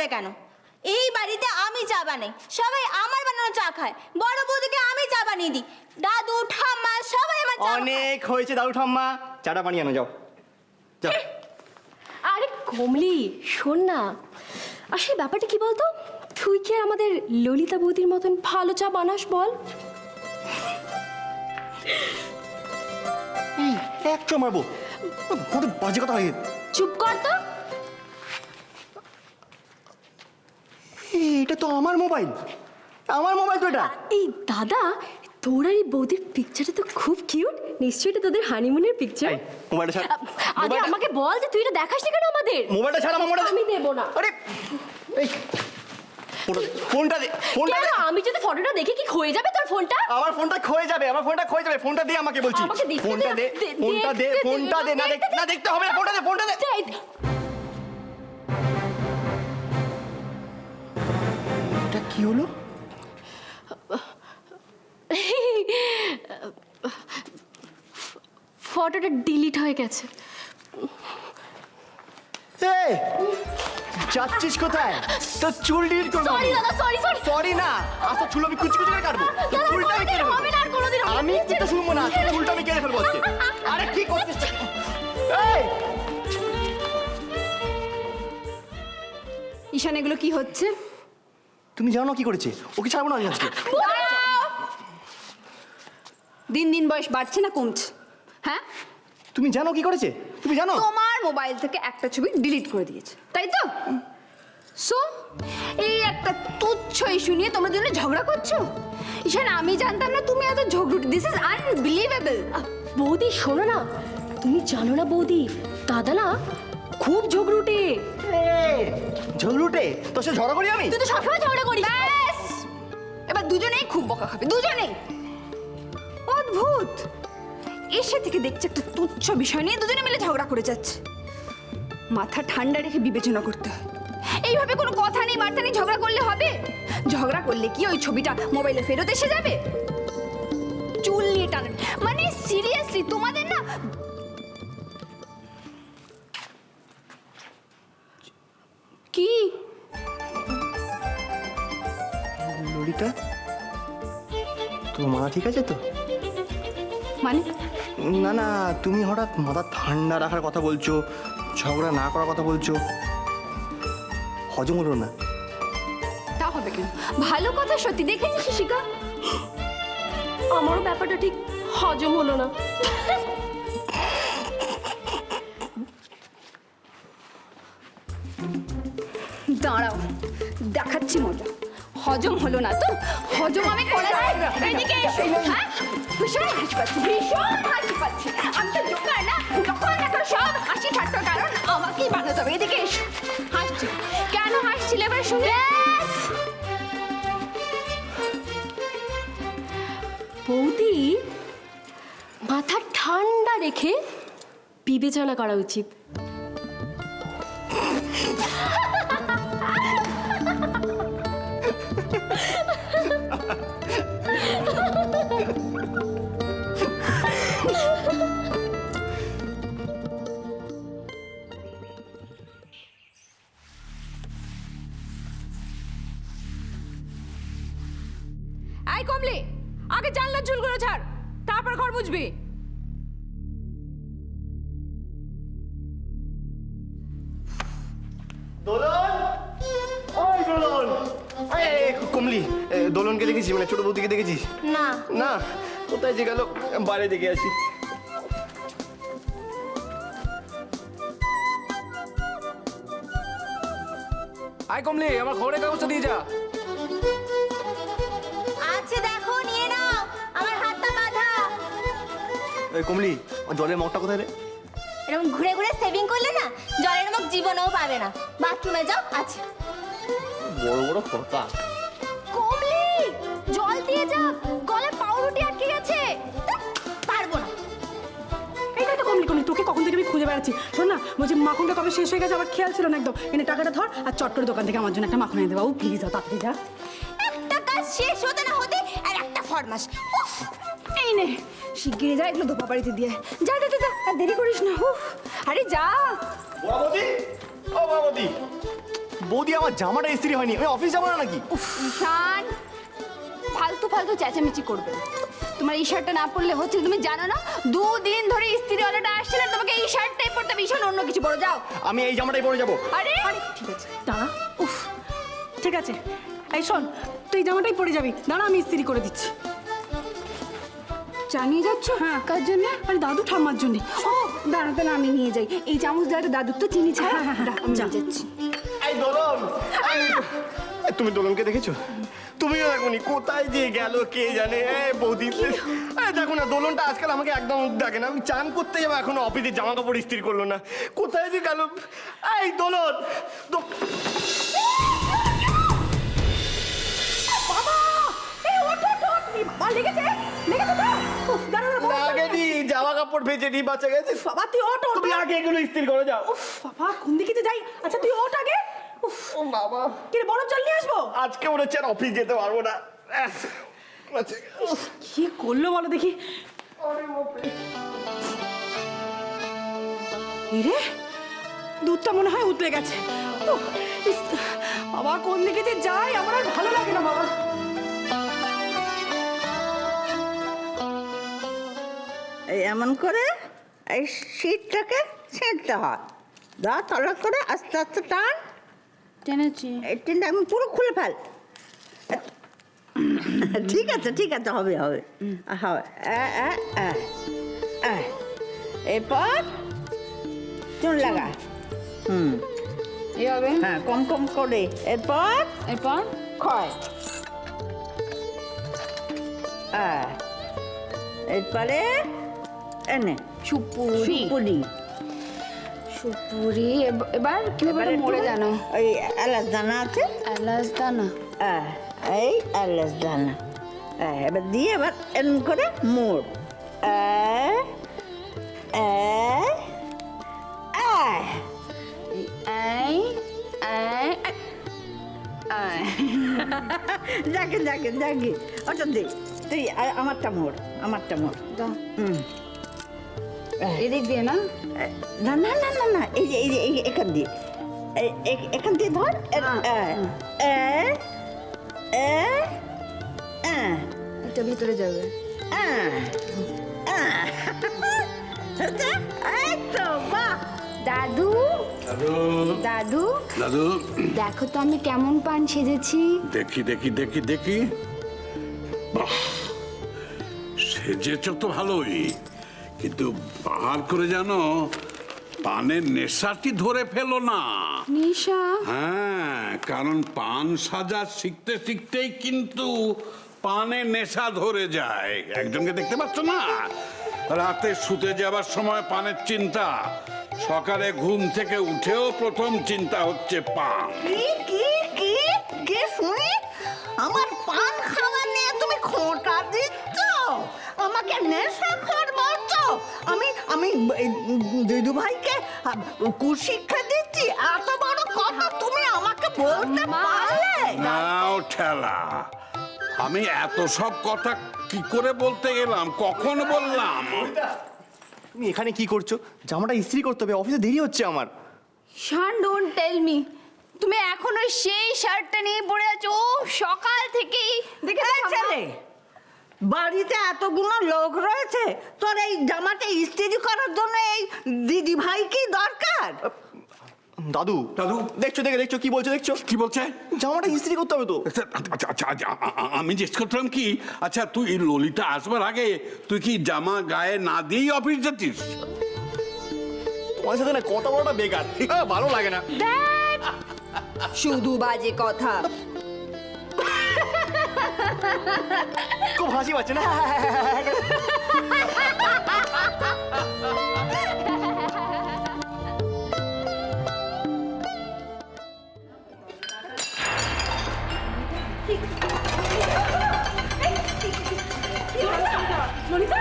বানাবে কেন? এই বাড়িতে আমি চা বানাই, সবাই আমার বানানো চা খায়। বড় বৌদিকে আমি চা বানিয়ে দিই, দাদু ঠাম্মা সবাই আমার চা। অনেক হয়েছে দাদু ঠাম্মা, চাটা বানিয়ে আনো, যাও যাও। আরে কমলি শোন না, আসলে ব্যাপারটা কি বলতো, তুই কি আমাদের ললিতা বৌদির মতন ভালো চা বানাস বল? এক চো মারবো, বড় বাজে কথা হয়। চুপ কর তো। এটা তো আমার মোবাইল, আমার মোবাইল তো এটা। এই দাদা, তোর আর এই বৌদির পিকচারটা তো খুব কিউট, নিশ্চয়ই এটা তোদের হানিমুনের পিকচার। মোবাইলটা ছাড়, আগে আমাকে বল যে তুই এটা দেখাস না কেন আমাদের? মোবাইলটা ছাড়, আমার মোবাইলটা আমি দেব না। আরে এই ফোনটা দে, ফোনটা দে। আমি যদি ফটোটা দেখে কি হয়ে যাবে তোর ফোনটা? আমার ফোনটা ক্ষয়ে যাবে, আমার ফোনটা ক্ষয়ে যাবে। ফোনটা দে আমাকে বলছি, আমাকে দেখতে ফোনটা দে, ফোনটা দে, ফোনটা দে। না দেখতে হবে না, ফোনটা দে, ফোনটা দে। এটা কি হলো? ফটোটা ডিলিট হয়ে গেছে। এই যাচ্ছিস কোথায়? তো চুল ডিলিট করবো। সরি দাদা, সরি সরি। সরি না, আচ্ছা চুল আমি কুচি কুচি করে কাটবো। চুলটা আমি কেটে হবে না আর কোনোদিন। আমি কিন্তু শুনবো না, চুলটা আমি কেটে ফেলবো আজকে। আরে কি করছিস? এই ঈশান, এগুলো কি হচ্ছে? তুমি জানো কি করেছে? ওকে ছাড়বো না আমি আজকে। দিন দিন বয়স বাড়ছে না কমছে? হ্যাঁ, তুমি জানো কি করেছে? তুমি জানো? তোমার মোবাইল থেকে একটা ছবি ডিলিট করে দিয়েছে, তাই তো? সো এই একটা তুচ্ছ ইস্যু নিয়ে তোমরা দুজনে ঝগড়া করছো? ঈশান, আমি জানতাম না তুমি এত ঝগড়ুটে। This is unbelievable. বৌদি শোনো না, তুমি জানো না বৌদি, দাদা না খুব ঝগড়ুটে। ঝগড়ুটে? তোর সাথে ঝগড়া করি আমি? তুই তো সবসময় ঝগড়া করিস। ব্যাস, এবার দুজনেই খুব বকা খাবে, দুজনেই। অদ্ভুত, এসে থেকে দেখছি একটা তুচ্ছ বিষয় নিয়ে দুজনে মিলে ঝগড়া করে যাচ্ছে। মাথা ঠান্ডা রেখে বিবেচনা করতে হয়। এইভাবে কোনো কথা নেই বার্তা নেই ঝগড়া করলে হবে? ঝগড়া করলে কি ওই ছবিটা মোবাইলে ফেরত এসে যাবে? চুল নিয়ে টান, মানে সিরিয়াসলি তোমাদের না। কি ললিতা, তোর মাথা ঠিক আছে তো? মানে? না না, তুমি হঠাৎ মাথা ঠান্ডা রাখার কথা বলছো, ঝগড়া না করার কথা বলছো, হজম হলো না। তা হবে কেন? ভালো কথা সত্যি, দেখেছিস শিখা? আমারও ব্যাপারটা ঠিক হজম হলো না। দাঁড়াও, দেখাচ্ছি মজা। হজম হলো না তো? হজম আমি করে দেব। এদিকে এসো। হ্যাঁ, ভীষণ হাসি পাচ্ছি, ভীষণ হাসি পাচ্ছি। আমি তো জোকার না, যখন দেখো সব হাসি ঠাট্টা, কারণ আমাকেই বানাতে হবে। এদিকে এসো। হাসছি কেন? হাসছিলে এবার শুনে? বৌদি, মাথা ঠান্ডা রেখে বিবেচনা করা উচিত। এই কমলি, আগে জানলার চুলগুলো ছাড়, তারপর ঘর মুছবি। দোলন, ওই দোলন, এই কমলি, দোলনকে দেখেছিস? মানে ছোট বৌদিকে দেখেছিস? না। না, কোথায় যে গেল? বাইরে দেখে আসি। আয় কমলি, আমার খবরের কাগজটা দিয়ে যা। আচ্ছা দেখো, নিয়ে নাও, আমার হাতটা বাঁধা। এই কমলি, জলের মগটা কোথায় রে? এরকম ঘুরে ঘুরে সেভিং করলে না জলের মুখ জীবনেও পাবে না। বাথরুমে যাও। আচ্ছা বড় বড় কথা। কমলি, জল দিয়ে যা, গলায় পাউরুটি আটকে গেছে। পারবো না। এইটাই তো কমলি, কমলি তোকে কখন থেকে আমি খুঁজে বেড়াচ্ছি। শোন না, বলছি মাখনটা কবে শেষ হয়ে গেছে, আমার খেয়াল ছিল না একদম। এনে টাকাটা ধর আর চট করে দোকান থেকে আমার জন্য একটা মাখন এনে দে বাবু, প্লিজ দাও, তাড়াতাড়ি যা। একটা কাজ শেষ হতে না হতে আর একটা ফরমাস। উফ, এই নে, শিগগিরি যা, এগুলো ধোপা বাড়িতে দিয়ে যা যা যা, আর দেরি করিস না। উফ, আরে যা। বড়াবদি, ও বড়াবদি, বৌদি আমার জামাটা ইস্ত্রি হয়নি, আমি অফিস যাবো না নাকি? ঈশান, ফালতু ফালতু চেঁচামেচি করবে না। তোমার এই শার্টটা না পরলে হচ্ছে, তুমি জানো না 2 দিন ধরে ইস্ত্রিওয়ালাটা আসছে না, তোমাকে এই শার্টটাই পরতে হবে। ঈশান, অন্য কিছু পরো, যাও। আমি এই জামাটাই পরে যাবো। আরে ঠিক আছে দাঁড়া। উফ, ঠিক আছে। এই শোন, তুই এই জামাটাই পরে যাবি। দাঁড়া, আমি ইস্ত্রি করে দিচ্ছি। জানিয়ে যাচ্ছ? হ্যাঁ। কার জন্য? আরে দাদু ঠাম্মার জন্য। ও দাঁড়াতে না, আমি নিয়ে যাই। এই চামচ দাঁড়াতে দাদুর তো চিনি ছাড়া। হ্যাঁ, হ্যাঁ, আমি যা। নিয়ে যাচ্ছি। এই দোলন, তুমি দোলনকে দেখেছো? তুমিও দেখোনি, কোথায় যে গেল কে জানে। বৌদি দেখো না, দোলনটা আজকাল আমাকে একদম দেখে না। আমি চান করতে যাবো, এখনো অফিসে জামা কাপড় ইস্ত্রি করলো না। কোথায় যে গেল? এই দোলন, লাগেনি, জামা কাপড় ভেজে নি, বাঁচা গেছে। বাবা তুই ওঠ, ওঠ। তুমি আগে এগুলো ইস্ত্রি করে যাও। উফ বাবা, কোন দিকে যে যাই। আচ্ছা তুই ওঠ আগে। উফ ও বাবা, কি রে, বরফ জল নিয়ে আসবো? আজকে মনে হচ্ছে আর অফিস যেতে পারবো না। আচ্ছা, কি করলো বলো দেখি। রে, দুধটা মনে হয় উতলে গেছে। উফ, ইস, বাবা কোন দিকে যে যাই, আমার আর ভালো লাগে না বাবা। এই এমন করে এই শীতটাকে ছেঁটতে হয়। দা তলা করে আস্তে আস্তে টান। টেনেছি। এই টিনটা আমি পুরো খুলে ফেল। ঠিক আছে, ঠিক আছে, হবে হবে হবে। এরপর চুন লাগা। এই হবে। হ্যাঁ, কম কম করে। এরপর এরপর ক্ষয়। এরপরে এনে সুপুরি। পুরি। সুপুরি। এবার কিভাবে এবারে মরে একটু জানো? ওই এলাচ দানা আছে। এলাচ দানা। এই এলাচ দানা এবার দিয়ে এবার এরকম করে মোড়। এই যাকে যাকে যাকে ওটা দে তুই। আমারটা মোড়, আমারটা মোড়। দাও। এদিক দিয়ে না? না না না না না, এই যে এই যে এখান দিয়ে, এখান দিয়ে ধর। এটা ভিতরে যাবে। এই তো, বাহ। দাদু, দাদু দাদু, দাদু দেখো তো আমি কেমন পান সেজেছি। দেখি দেখি দেখি দেখি, বাহ, সেজেছ তো ভালোই, কিন্তু বার করে জানো পানের নেশাটি ধরে ফেলো না। নিশা। হ্যাঁ, কারণ পান সাজা শিখতে শিখতেই কিন্তু পানের নেশা ধরে যায়। একজনকে দেখতে পাচ্ছ না, রাতে শুতে যাবার সময় পানের চিন্তা, সকালে ঘুম থেকে উঠেও প্রথম চিন্তা হচ্ছে পান। কি কি কি কি শুনি? আমার পান খাওয়া নিয়ে তুমি খোঁটা দিচ্ছ? আমাকে নেশাখোর বলছো? আমি দিদু ভাইকে কুশিক্ষা দিচ্ছি? এত বড় কথা তুমি আমাকে বলতে পারলে? নাও ঠেলা, আমি এত সব কথা কি করে বলতে গেলাম, কখন বললাম? তুমি এখানে কি করছো? জামাটা ইস্ত্রি করতে হবে, অফিসে দেরি হচ্ছে আমার। শান, ডোন্ট টেল মি, তুমি এখনো সেই শার্টটা নিয়ে পড়ে আছো। ও সকাল থেকেই দেখে এই ছেলে, বাড়িতে এতগুলো লোক রয়েছে, তোর এই জামাটা ইস্ত্রি করার জন্য এই দিদি ভাই কি দরকার? দাদু, দাদু। দেখছো দেখছো কি বলছো? দেখছো কি বলছে? জামাটা ইস্ত্রি করতে হবে তো। আচ্ছা আচ্ছা আচ্ছা, আমি জিজ্ঞেস করতাম কি, আচ্ছা তুই ললিতা আসবার আগে তুই কি জামা গায়ে না দিয়েই অফিস যেতিস? তোমার সাথে না কথা বলাটা বেকার, ভালো লাগে না। শুধু বাজে কথা। খুব হাসি পাচ্ছে না? ললিতা,